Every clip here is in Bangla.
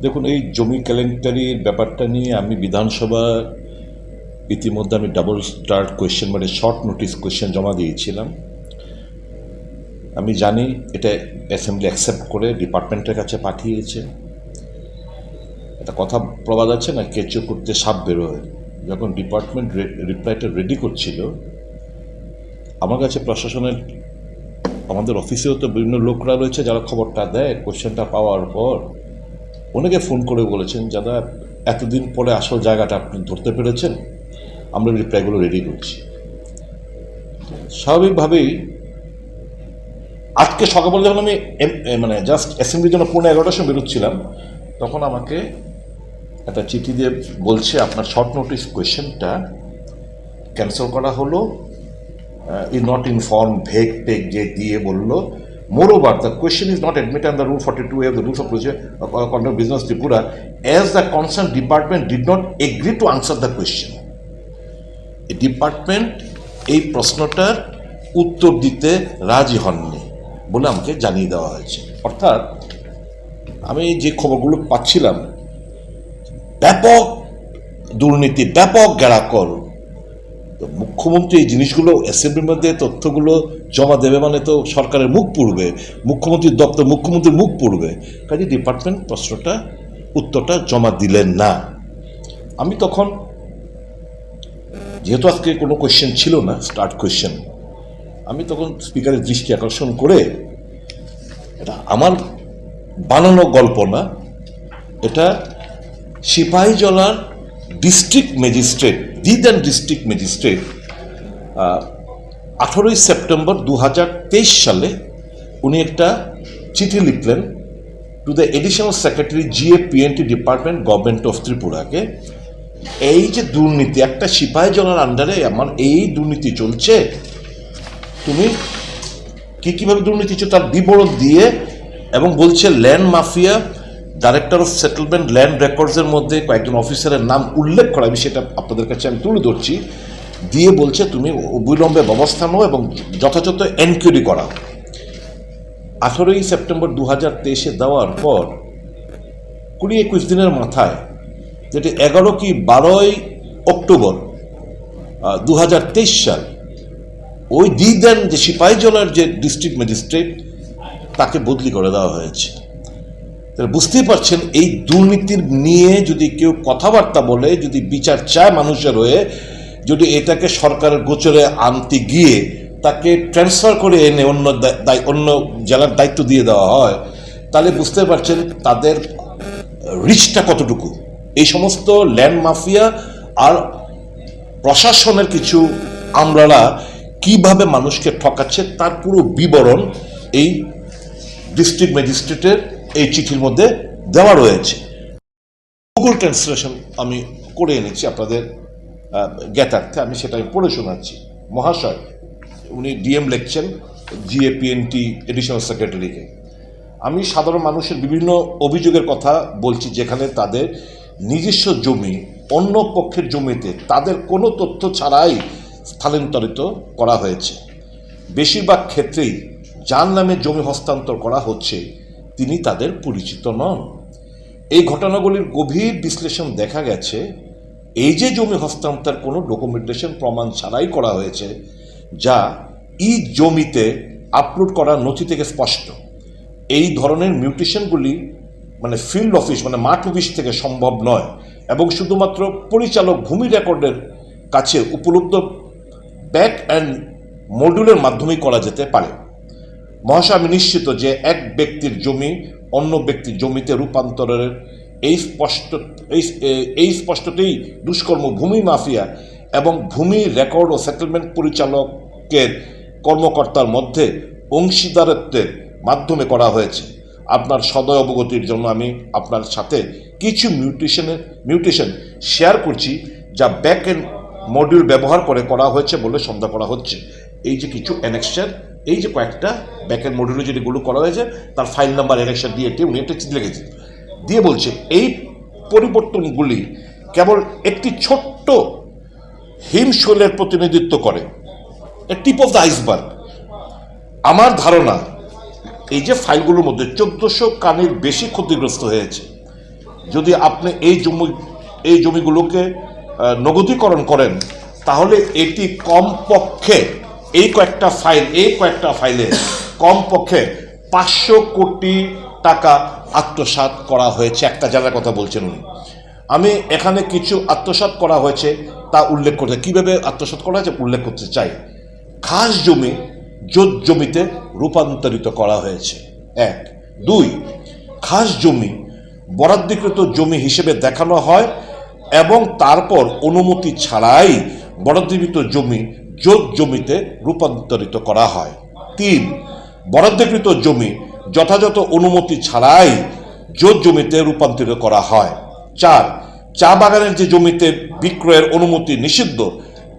দেখুন, এই জমি কেলেঙ্কারির ব্যাপারটা নিয়ে আমি বিধানসভা ইতিমধ্যে আমি ডাবল স্টার্ট কোয়েশ্চেন মানে শর্ট নোটিস কোয়েশ্চেন জমা দিয়েছিলাম। আমি জানি এটা অ্যাসেম্বলি অ্যাকসেপ্ট করে ডিপার্টমেন্টের কাছে পাঠিয়েছে। একটা কথা প্রবাদ আছে না, কেঁচো করতে সাপ বেরোয়। যখন ডিপার্টমেন্ট রিপ্লাইটা রেডি করছিল, আমার কাছে প্রশাসনের আমাদের অফিসেও তো বিভিন্ন লোকরা রয়েছে যারা খবরটা দেয়। কোয়েশ্চেনটা পাওয়ার পর অনেকে ফোন করে বলেছেন, দাদা এতদিন পরে আসল জায়গাটা আপনি ধরতে পেরেছেন, আমরা রিপ্লাইগুলো রেডি করছি। স্বাভাবিকভাবেই আজকে সকালবেলা যখন আমি মানে জাস্ট অ্যাসেম্বলির জন্য 11:15টার সময় বেরোচ্ছিলাম, তখন আমাকে একটা চিঠি দিয়ে বলছে আপনার শর্ট নোটিস কোয়েশ্চেনটা ক্যান্সেল করা হলো, is not inform vague take যে দিয়ে বললো। Moreover, the question is not admitted under Rule 42A of the Rules of Procedure of Conduct of Business Tripura, as the concerned department did not agree to answer the question. এই ডিপার্টমেন্ট এই প্রশ্নটার উত্তর দিতে রাজি হননি বলে আমাকে জানিয়ে দেওয়া হয়েছে। অর্থাৎ আমি যে খবরগুলো পাচ্ছিলাম, ব্যাপক দুর্নীতি, ব্যাপক গ্যারাকল। মুখ্যমন্ত্রী এই জিনিসগুলো অ্যাসেম্বলির মধ্যে তথ্যগুলো জমা দেবে মানে তো সরকারের মুখ পুড়বে, মুখ্যমন্ত্রীর দপ্তর মুখ্যমন্ত্রীর মুখ পুড়বে। কাজে ডিপার্টমেন্ট প্রশ্নটা উত্তরটা জমা দিলেন না। আমি তখন, যেহেতু আজকে কোনো কোয়েশ্চেন ছিল না, স্টার্ট কোয়েশ্চেন, আমি তখন স্পিকারের দৃষ্টি আকর্ষণ করে, এটা আমার বানানো গল্প না, এটা সিপাহীজলার ডিস্ট্রিক্ট ম্যাজিস্ট্রেট, দিদান ডিস্ট্রিক্ট ম্যাজিস্ট্রেট 18ই সেপ্টেম্বর 2023 সালে উনি একটা চিঠি লিখলেন to the additional secretary GAPNT department government of ত্রিপুরাকে। এই যে দুর্নীতি, একটা সিপাহীজলার আন্ডারে আমার এই দুর্নীতি চলছে, তুমি কীভাবে দুর্নীতি চলছে তার বিবরণ দিয়ে, এবং বলছে land mafia director of settlement land রেকর্ডসের মধ্যে কয়েকজন অফিসারের নাম উল্লেখ করা, আমি সেটা আপনাদের কাছে আমি তুলে ধরছি, দিয়ে বলছে তুমি অবিলম্বে ব্যবস্থা নাও এবং যথাযথ এনকোয়ারি করা। 18ই সেপ্টেম্বর 2023 দেওয়ার পর 20-21 দিনের মাথায়, যেটি 11 কি 12ই অক্টোবর 2023 সাল, ওই দিদান যে সিপাহীজলার যে ডিস্ট্রিক্ট ম্যাজিস্ট্রেট, তাকে বদলি করে দেওয়া হয়েছে। বুঝতেই পারছেন, এই দুর্নীতির নিয়ে যদি কেউ কথাবার্তা বলে, যদি বিচার চায় মানুষের হয়ে, যদি এটাকে সরকারের গোচরে আনতে গিয়ে তাকে ট্রান্সফার করে এনে অন্য জেলার দায়িত্ব দিয়ে দেওয়া হয়, তাহলে বুঝতে পারছেন তাদের রিচটা কতটুকু। এই সমস্ত ল্যান্ড মাফিয়া আর প্রশাসনের কিছু আমলারা কিভাবে মানুষকে ঠকাচ্ছে তার পুরো বিবরণ এই ডিস্ট্রিক্ট ম্যাজিস্ট্রেটের এই চিঠির মধ্যে দেওয়া রয়েছে। গুগল ট্রান্সলেশন আমি করে এনেছি আপনাদের জ্ঞাতার্থে, আমি সেটা পড়ে শোনাচ্ছি। মহাশয়, উনি ডিএম লিখছেন GAPNT এডিশনাল সেক্রেটারিকে, আমি সাধারণ মানুষের বিভিন্ন অভিযোগের কথা বলছি, যেখানে তাদের নিজস্ব জমি অন্য পক্ষের জমিতে তাদের কোনো তথ্য ছাড়াই স্থানান্তরিত করা হয়েছে। বেশিরভাগ ক্ষেত্রেই যার নামে জমি হস্তান্তর করা হচ্ছে তিনি তাদের পরিচিত নন। এই ঘটনাগুলির গভীর বিশ্লেষণ দেখা গেছে, এই যে জমি হস্তান্তর কোনো ডকুমেন্টেশন প্রমাণ ছাড়াই করা হয়েছে, যা জমিতে আপলোড করা নথি থেকে স্পষ্ট। এই ধরনের মিউটেশনগুলি মানে ফিল্ড অফিস মানে মাঠ অফিস থেকে সম্ভব নয়, এবং শুধুমাত্র পরিচালক ভূমি রেকর্ডের কাছে উপলব্ধ ব্যাক অ্যান্ড মডিউলের মাধ্যমেই করা যেতে পারে। মহাশয়, আমি নিশ্চিত যে এক ব্যক্তির জমি অন্য ব্যক্তির জমিতে রূপান্তরের এই স্পষ্টতেই দুষ্কর্ম ভূমি মাফিয়া এবং ভূমি রেকর্ড ও সেটেলমেন্ট পরিচালকের কর্মকর্তার মধ্যে অংশীদারত্বের মাধ্যমে করা হয়েছে। আপনার সদয় অবগতির জন্য আমি আপনার সাথে কিছু মিউটেশন শেয়ার করছি, যা ব্যাক এন্ড মডিউল ব্যবহার করে করা হয়েছে বলে সন্দেহ করা হচ্ছে। এই যে কিছু অ্যানেক্সার, এই যে কয়েকটা ব্যাক এন্ড মডিউলে যেগুলো করা হয়েছে তার ফাইল নাম্বার অ্যানেক্সার দিয়ে উনি একটা চিঠি লিখেছে, দিয়ে বলছে এই পরিবর্তনগুলি কেবল একটি ছোট্ট হিমশৈলের প্রতিনিধিত্ব করে, টিপ অফ দ্য আইসবার্গ। আমার ধারণা এই যে ফাইলগুলোর মধ্যে 1400 কানির বেশি ক্ষতিগ্রস্ত হয়েছে, যদি আপনি এই জমিগুলোকে নগদীকরণ করেন, তাহলে এটি কমপক্ষে এই কয়েকটা ফাইলে কমপক্ষে 500 কোটি টাকা আত্মসাৎ করা হয়েছে। একটা জায়গার কথা বলছেন উনি। আমি এখানে কিছু আত্মসাৎ করা হয়েছে তা উল্লেখ করতে, কিভাবে আত্মসাৎ করা হয়েছে উল্লেখ করতে চাই। খাস জমি জোট জমিতে রূপান্তরিত করা হয়েছে, 1। 2, খাস জমি বরাদ্দকৃত জমি হিসেবে দেখানো হয় এবং তারপর অনুমতি ছাড়াই বরাদ্দকৃত জমি জোট জমিতে রূপান্তরিত করা হয়। 3, বরাদ্দকৃত জমি যথাযথ অনুমতি ছাড়াই জোট জমিতে রূপান্তরিত করা হয়। 4, চা বাগানের যে জমিতে বিক্রয়ের অনুমতি নিষিদ্ধ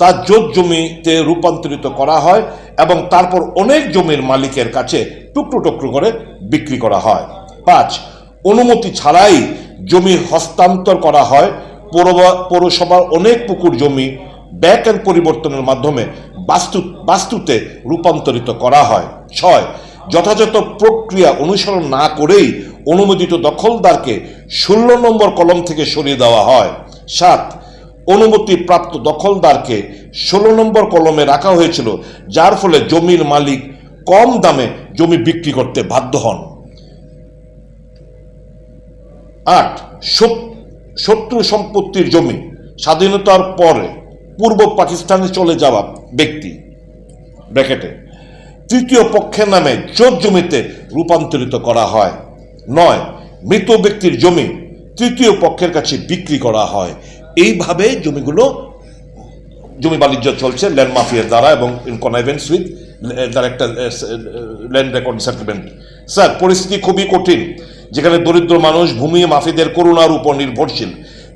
তা জোট জমিতে রূপান্তরিত করা হয় এবং তারপর অনেক জমির মালিকের কাছে টুকরো টুকরো করে বিক্রি করা হয়। 5, অনুমতি ছাড়াই জমি হস্তান্তর করা হয়। পৌরসভার অনেক পুকুর জমি ব্যাক এন্ড পরিবর্তনের মাধ্যমে বাস্তুতে রূপান্তরিত করা হয়। 6, যথাযথ প্রক্রিয়া অনুসরণ না করেই অনুমোদিত দখলদারকে 16 নম্বর কলম থেকে সরিয়ে দেওয়া হয়। 7, অনুমতি প্রাপ্ত দখলদারকে 16 নম্বর কলমে রাখা হয়েছিল, যার ফলে জমির মালিক কম দামে জমি বিক্রি করতে বাধ্য হন। 8, শত্রু সম্পত্তির জমি স্বাধীনতার পরে পূর্ব পাকিস্তানে চলে যাওয়া ব্যক্তি ব্র্যাকেটে তৃতীয় পক্ষের নামে জোট জমিতে রূপান্তরিত করা হয়। 9, মৃত ব্যক্তির জমি তৃতীয় পক্ষের কাছে বিক্রি করা হয়। এইভাবে জমি বাণিজ্য চলছে ল্যান্ড মাফিয়ার দ্বারা এবং in connivance with director land record settlement. Sir, পরিস্থিতি খুবই কঠিন, যেখানে দরিদ্র মানুষ ভূমি মাফিদের করুণার উপর নির্ভরশীল,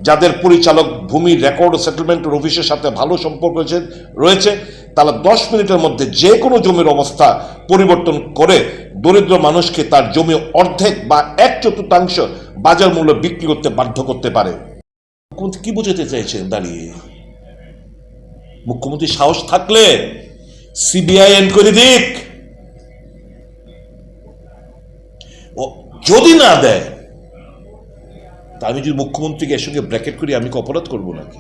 যাদের পরিচালক ভূমি রেকর্ড ও সেটেলমেন্টের অফিসের সাথে ভালো সম্পর্ক রয়েছে, তারা 10 মিনিটের মধ্যে যে কোনো জমির অবস্থা পরিবর্তন করে দরিদ্র মানুষকে তার জমি অর্ধেক বা 1/4 বাজার মূল্য বিক্রি করতে বাধ্য করতে পারে। মুখ্যমন্ত্রী কি বোঝাতে চাইছেন দাঁড়িয়ে? মুখ্যমন্ত্রী সাহস থাকলে সিবিআই এনকোয়ারি দিক, যদি না দেয় তা আমি যদি মুখ্যমন্ত্রীকে এর সঙ্গে ব্র্যাকেট করি, আমি কি অপরাধ করবো নাকি?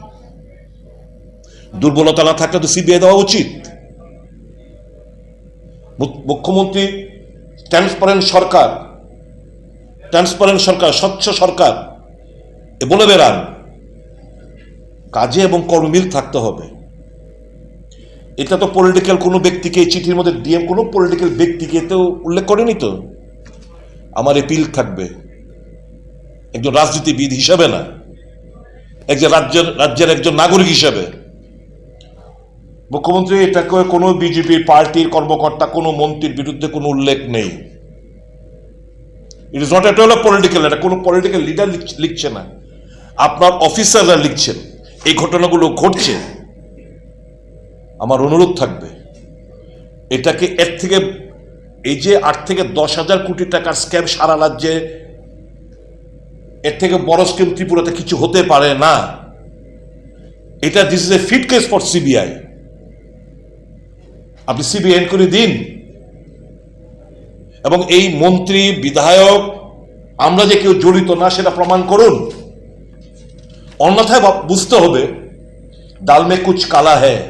দুর্বলতা না থাকলে তো সিবিআই দেওয়া উচিত। মুখ্যমন্ত্রী ট্রান্সপারেন্ট সরকার, স্বচ্ছ সরকার বলে বেড়ান, কাজে এবং কর্মে মিল থাকতে হবে। এটা তো পলিটিক্যাল কোনো ব্যক্তিকে চিঠির মধ্যে ডিএম কোনো পলিটিক্যাল ব্যক্তিকে তো উল্লেখ করেনি। তো আমার এপিল থাকবে একজন রাজনীতিবিদ হিসাবে না, একজন রাজ্যের একজন নাগরিক হিসাবে। মুখ্যমন্ত্রী, এটাকে কোনো বিজেপি পার্টির কর্মকর্তা, কোনো মন্ত্রীর বিরুদ্ধে কোনো উল্লেখ নেই। It is not at all political, এটা কোনো পলিটিক্যাল লিডার লিখছে না, আপনার অফিসাররা লিখছেন। এই ঘটনাগুলো ঘটছে। আমার অনুরোধ থাকবে এটাকে এর থেকে, এই যে 8 থেকে 10,000 কোটি টাকার স্ক্যাম সারা রাজ্যে, এর থেকে বড় স্ক্যাম ত্রিপুরাতে কিছু হতে পারে না। এটা this is a fit case for CBI. আপনি সিবিআই এনকোয়ারি দিন এবং এই মন্ত্রী, বিধায়ক, আমরা যে কেউ জড়িত না সেটা প্রমাণ করুন। অন্যথায় বুঝতে হবে ডাল মে কুছ কালা হ্যায়।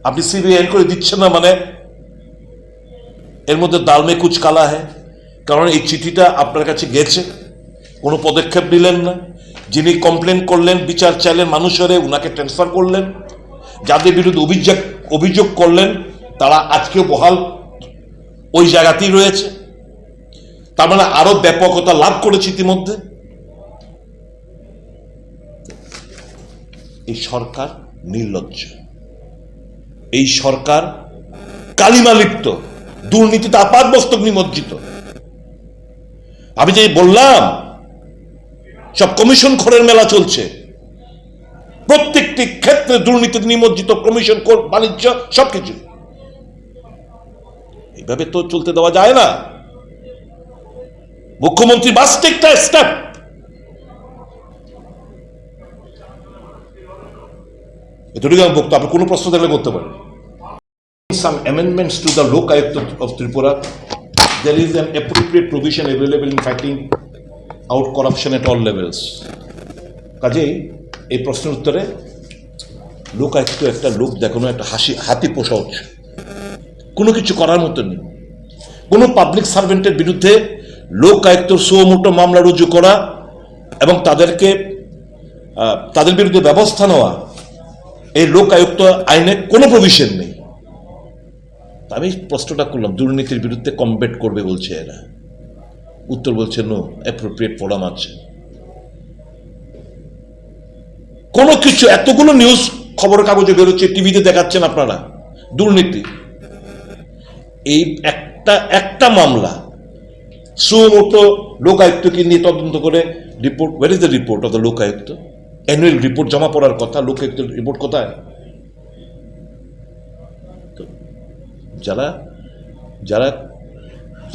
আপনি সিবিআই এনকোয়ারি দিচ্ছেন না মানে এর মধ্যে ডাল মে কুছ কালা হ্যায়। কারণ এই চিঠিটা আপনার কাছে গেছে, কোনো পদক্ষেপ নিলেন না। যিনি কমপ্লেন করলেন, বিচার চাইলেন মানুষের, উনাকে ট্রান্সফার করলেন। যাদের বিরুদ্ধে অভিযোগ করলেন তারা আজকেও বহাল ওই জায়গাতেই রয়েছে। তার মানে আরো ব্যাপকতা লাভ করেছে ইতিমধ্যে। এই সরকার নির্লজ্জ, এই সরকার কালিমা লিপ্ত, দুর্নীতিতে আপাদমস্তক নিমজ্জিত। আমি যে বললাম সব কমিশন খোরের মেলা চলছে, প্রত্যেকটি ক্ষেত্রে দুর্নীতিতে নিমজ্জিত, কমিশন খোর, বাণিজ্য, সবকিছু। এইভাবে তো চলতে দেওয়া যায় না। মুখ্যমন্ত্রী মাস্ট টেক দ্য স্টেপ। এতটুকু আমি বক্তব্য, আপনি কোনো প্রশ্ন থাকলে করতে পারেন। Some amendments to the Lok Ayukt of Tripura. There is an appropriate provision available in fighting out corruption at all levels. কাজেই এই প্রশ্নের উত্তরে লোকায়ুক্ত একটা লোক দেখানো একটা হাতি পোষা হচ্ছে, কোনো কিছু করার মতো নেই। কোনো পাবলিক সার্ভেন্টের বিরুদ্ধে লোকায়ুক্তর সুমোটো মামলা রুজু করা এবং তাদের বিরুদ্ধে ব্যবস্থা নেওয়া, এই লোকায়ুক্ত আইনে কোনো প্রভিশন নেই। আমি প্রশ্নটা করলাম, দুর্নীতির বিরুদ্ধে কমব্যাট করবে বলছে এরা, উত্তর বলছে নো অ্যাপ্রোপ্রিয়েট ফোরাম আছে। কোনো কিছু, এতগুলো নিউজ খবরের কাগজে বেরোচ্ছে, টিভিতে দেখাচ্ছেন আপনারা দুর্নীতি। এই একটা মামলা সুমোটো লোকায়ুক্তকে নিয়ে তদন্ত করে report, where is the report of the Lokayukta? Annual report জমা পড়ার কথা, লোকায়ুক্ত রিপোর্ট কোথায়?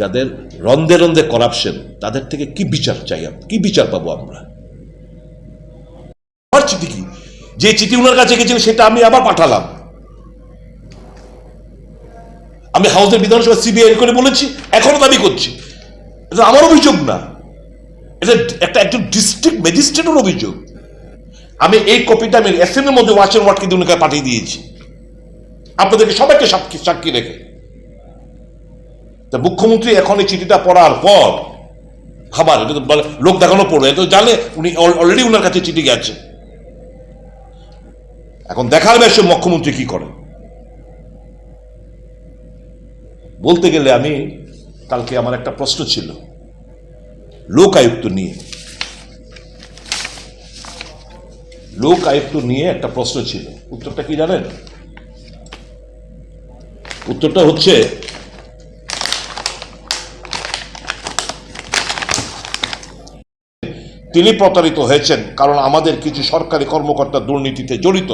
যাদের রন্ধে রন্ধে করাপশন, তাদের থেকে কি বিচার চাই, কি বিচার পাবো আমরা? আমার চিঠি কি, যে চিঠি ওনার কাছে গেছিল সেটা আমি আবার পাঠালাম। আমি হাউসের বিধানসভা সিবিআই করে বলেছি, এখনো দাবি করছি। এটা আমার অভিযোগ না, এটা একজন ডিস্ট্রিক্ট ম্যাজিস্ট্রেটের অভিযোগ। আমি এই কপিটা আমি এসএনের মধ্যে ওয়াচের ওয়ার্ডকে দুনিয়াকে পাঠিয়ে দিয়েছি, আপনাদেরকে সবাইকে সাক্ষী রেখে। তা মুখ্যমন্ত্রী এখন এই চিঠিটা পড়ার পর খাবার এটা তো লোক দেখানো পড়বে, এটা তো জানে উনি অলরেডি ওনার কাছে চিঠি গেছে। এখন দেখার বিষয় মুখ্যমন্ত্রী কি করে। বলতে গেলে আমি কালকে আমার একটা প্রশ্ন ছিল লোকায়ুক্ত নিয়ে একটা প্রশ্ন ছিল। উত্তরটা কি জানেন? উত্তরটা হচ্ছে তিনি প্রতারিত হয়েছেন কারণ আমাদের কিছু সরকারি কর্মকর্তা দুর্নীতিতে জড়িত।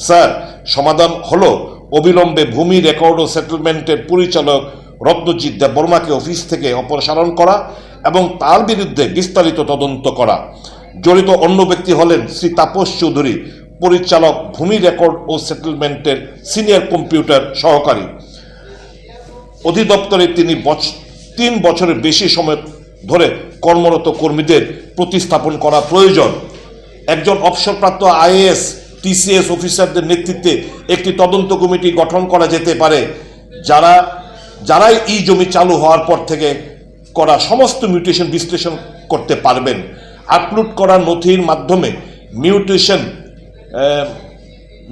স্যার, সমাধান হলো অবিলম্বে ভূমি রেকর্ড ও সেটেলমেন্টের পরিচালক রত্নজিৎ দেববর্মাকে অফিস থেকে অপসারণ করা এবং তার বিরুদ্ধে বিস্তারিত তদন্ত করা। জড়িত অন্য ব্যক্তি হলেন শ্রী তাপস চৌধুরী, পরিচালক, ভূমি রেকর্ড ও সেটেলমেন্টের সিনিয়র কম্পিউটার সহকারী। অধিদপ্তরে তিনি 3 বছরের বেশি সময় ধরে কর্মরত কর্মীদের প্রতিস্থাপন করা প্রয়োজন। একজন অবসরপ্রাপ্ত আইএএস টিসিএস অফিসারদের নেতৃত্বে একটি তদন্ত কমিটি গঠন করা যেতে পারে, যারাই এই জমি চালু হওয়ার পর থেকে করা সমস্ত মিউটেশন বিশ্লেষণ করতে পারবেন। আপলোড করা নথির মাধ্যমে মিউটেশন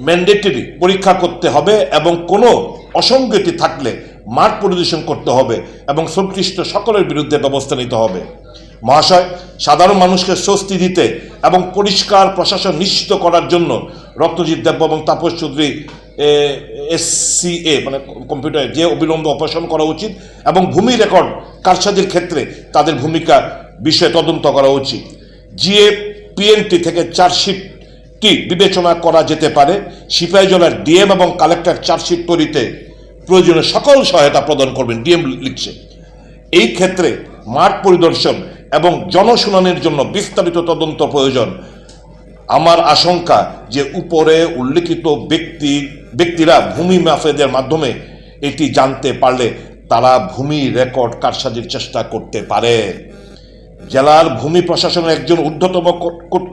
ম্যান্ডেটরি পরীক্ষা করতে হবে এবং কোনো অসঙ্গতি থাকলে মাঠ পরিদর্শন করতে হবে এবং সংশ্লিষ্ট সকলের বিরুদ্ধে ব্যবস্থা নিতে হবে। মহাশয়, সাধারণ মানুষকে স্বস্তি দিতে এবং পরিষ্কার প্রশাসন নিশ্চিত করার জন্য রত্নজিৎ দেব এবং তাপস চৌধুরী এসসিএ মানে কম্পিউটার যে অবিলম্বে অপসারণ করা উচিত এবং ভূমি রেকর্ড কারসাজির ক্ষেত্রে তাদের ভূমিকা বিষয়ে তদন্ত করা উচিত। জিএপিএনটি থেকে চার্জশিটটি বিবেচনা করা যেতে পারে। সিপাহীজলার ডিএম এবং কালেক্টর চার্জশিট তৈরিতে প্রয়োজনীয় সকল সহায়তা প্রদান করবেন, ডিএম লিখছে। এই ক্ষেত্রে মাঠ পরিদর্শন এবং জনশুনানির জন্য বিস্তারিত তদন্ত প্রয়োজন। আমার আশঙ্কা যে উপরে উল্লেখিত ব্যক্তিরা ভূমি মাফিয়াদের মাধ্যমে এটি জানতে পারলে তারা ভূমি রেকর্ড কারসাজির চেষ্টা করতে পারে। জেলার ভূমি প্রশাসনের একজন ঊর্ধ্বতম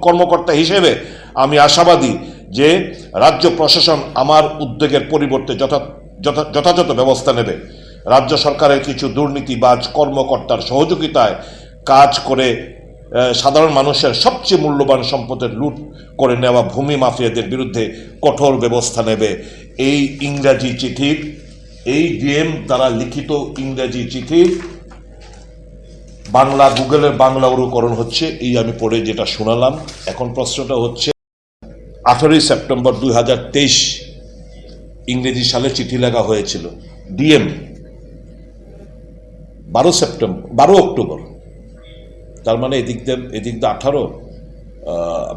কর্মকর্তা হিসেবে আমি আশাবাদী যে রাজ্য প্রশাসন আমার উদ্যোগের পরিবর্তে যথাযথ ব্যবস্থা নেবে। রাজ্য সরকারের কিছু দুর্নীতিবাজ কর্মকর্তার সহযোগিতায় কাজ করে সাধারণ মানুষের সবচেয়ে মূল্যবান সম্পদের লুট করে নেওয়া ভূমি মাফিয়াদের বিরুদ্ধে কঠোর ব্যবস্থা নেবে। এই ইংরাজি চিঠির, এই ডিএম দ্বারা লিখিত ইংরাজি চিঠির বাংলা, গুগলের বাংলা অনুকরণ হচ্ছে এই আমি পড়ে যেটা শোনালাম। এখন প্রশ্নটা হচ্ছে 18 সেপ্টেম্বর 2023 ইংরেজি সালে চিঠি লেখা হয়েছিল। ডিএম 12 অক্টোবর, তার মানে এদিক দিয়ে 18,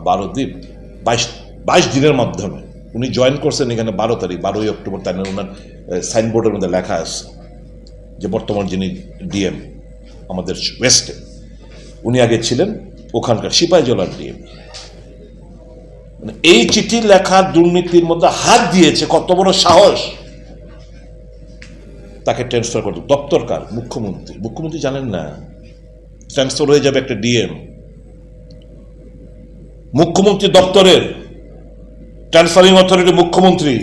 12 দিন, 22 দিনের মাধ্যমে উনি জয়েন করছেন এখানে 12 তারিখ, 12ই অক্টোবর। তাই ওনার সাইনবোর্ডের মধ্যে লেখা আছে যে বর্তমান যিনি ডিএম আমাদের ওয়েস্টে, উনি আগে ছিলেন ওখানকার সিপাহীজলার ডিএম। মানে এই চিঠি লেখার দুর্নীতির মধ্যে হাত দিয়েছে, কত বড় সাহস! তাকে ট্রান্সফার করতে দপ্তরকার মুখ্যমন্ত্রী জানেন না, ট্রান্সফার হয়ে যাবে একটা ডিএম। মুখ্যমন্ত্রী দপ্তরের ট্রান্সফারিং অথরিটি মুখ্যমন্ত্রী,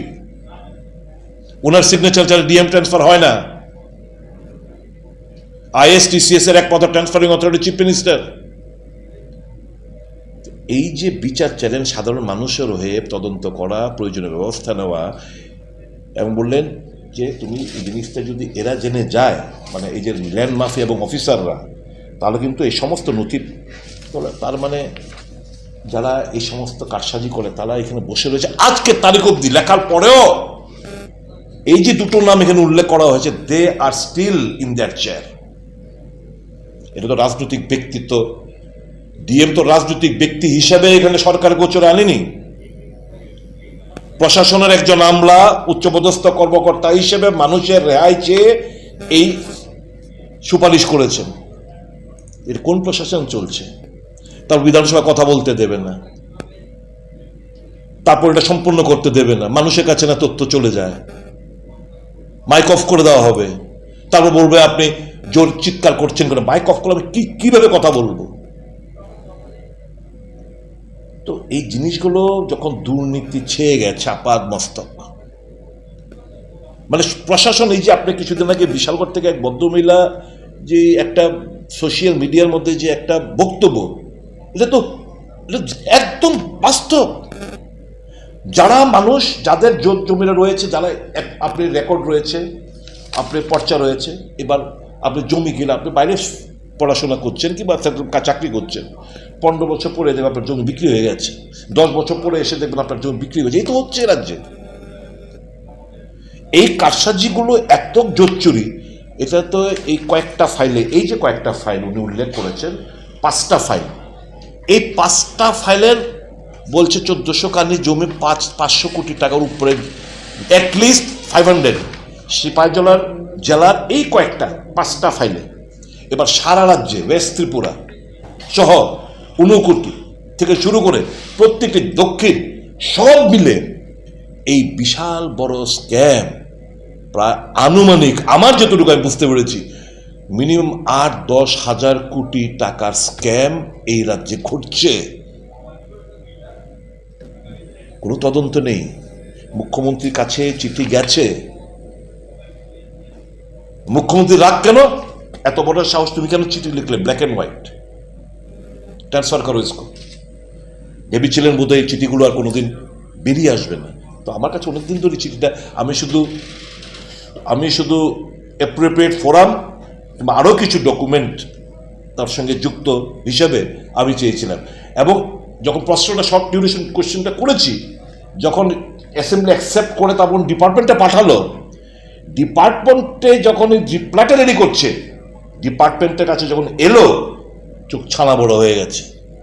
ওনার সিগনেচার ছাড়া ডিএম ট্রান্সফার হয় না। আইএসটিসিএস এর একমাত্র ট্রান্সফারিং অথরিটি চিফ মিনিস্টার। এই যে বিচার চ্যালেঞ্জ সাধারণ মানুষের হয়ে তদন্ত করা, প্রয়োজনীয় ব্যবস্থা নেওয়া, এবং বললেন যে তুমি এই জিনিসটা যদি এরা জেনে যায়, মানে এই যে ল্যান্ড মাফিয়া এবং অফিসাররা, তাহলে কিন্তু এই সমস্ত নথি, তার মানে যারা এই সমস্ত কারসাজি করে তারা এখানে বসে রয়েছে আজকে তারিখ অবধি, লেখার পরেও এই যে দুটো নাম এখানে উল্লেখ করা হয়েছে, দে আর স্টিল ইন দ্যাট চেয়ার। এটা তো রাজনৈতিক ব্যক্তিত্ব। ডিএম তো রাজনৈতিক ব্যক্তি হিসাবে এখানে সরকার গোচরে আনেনি, প্রশাসনের একজন আমলা, উচ্চপদস্থ কর্মকর্তা হিসেবে মানুষের রেহাই চেয়ে এই সুপারিশ করেছেন। এর কোন প্রশাসন চলছে? তার বিধানসভা কথা বলতে দেবে না, তারপর এটা সম্পূর্ণ করতে দেবে না, মানুষের কাছে না তথ্য চলে যায়, মাইক অফ করে দেওয়া হবে, তারপর বলবে আপনি জোর চিৎকার করছেন কেন। মাইক অফ করলে আমি কিভাবে কথা বলবো? তো এই জিনিসগুলো যখন দুর্নীতি ছেয়ে গেছে আপাদ মস্তক, মানে প্রশাসন, এই যে আপনি কিছুদিন আগে বিশালগড় থেকে এক ভদ্রমহিলা যে একটা সোশ্যাল মিডিয়ার মধ্যে যে একটা বক্তব্য, এটা তো একদম বাস্তব। যারা মানুষ, যাদের জমিরা রয়েছে, যারা আপনার রেকর্ড রয়েছে, আপনার পর্চা রয়েছে, এবার আপনি জমি কিনে আপনি বাইরে পড়াশোনা করছেন কিংবা চাকরি করছেন, 15 বছর পরে দেখবেন আপনার জমি বিক্রি হয়ে গেছে, 10 বছর পরে এসে দেখবেন আপনার জমি বিক্রি হয়ে গেছে। এই তো হচ্ছে রাজ্যে। এই কারসাজিগুলো এত জোচ্চুরি, এটা তো এই কয়েকটা ফাইলে, এই যে কয়েকটা ফাইল উনি উল্লেখ করেছেন, 5টা ফাইল, এই 5টা ফাইলের বলছে 1400 কানি জমি 500 কোটি টাকার উপরে, অ্যাটলিস্ট 500 সিপাহীজলার জেলার এই কয়েকটা 5টা ফাইলে। এবার সারা রাজ্যে ওয়েস্ট ত্রিপুরা সহ 59 থেকে শুরু করে প্রত্যেকটি দক্ষিণ সব মিলে এই বিশাল বড় স্ক্যাম, প্রায় আনুমানিক আমার যতটুকু আমি বুঝতে পেরেছি মিনিমাম 8-10 হাজার কোটি টাকার স্ক্যাম এই রাজ্যে ঘটছে। কোনো তদন্ত নেই। মুখ্যমন্ত্রীর কাছে চিঠি গেছে, মুখ্যমন্ত্রী রাগ কেন? এত বড় সাহস, তুমি কেন চিঠি লিখলে ব্ল্যাক অ্যান্ড হোয়াইট, ট্রান্সফার করো ইসকো? ভেবেছিলেন বোধহয় এই চিঠিগুলো আর কোনোদিন বেরিয়ে আসবে না। তো আমার কাছে অনেকদিন ধরে চিঠিটা, আমি শুধু অ্যাপ্রোপ্রিয়েট ফোরাম কিংবা আরও কিছু ডকুমেন্ট তার সঙ্গে যুক্ত হিসেবে আমি চেয়েছিলাম। এবং যখন প্রশ্নটা শর্ট ডিউরেশন কোয়েশ্চেনটা করেছি, যখন অ্যাসেম্বলি অ্যাকসেপ্ট করে তখন ডিপার্টমেন্টে পাঠালো, ডিপার্টমেন্টে যখন রিপ্লাইটা রেডি করছে, ডিপার্টমেন্টের কাছে যখন এলো, চোখ ছানা বড় হয়ে গেছে।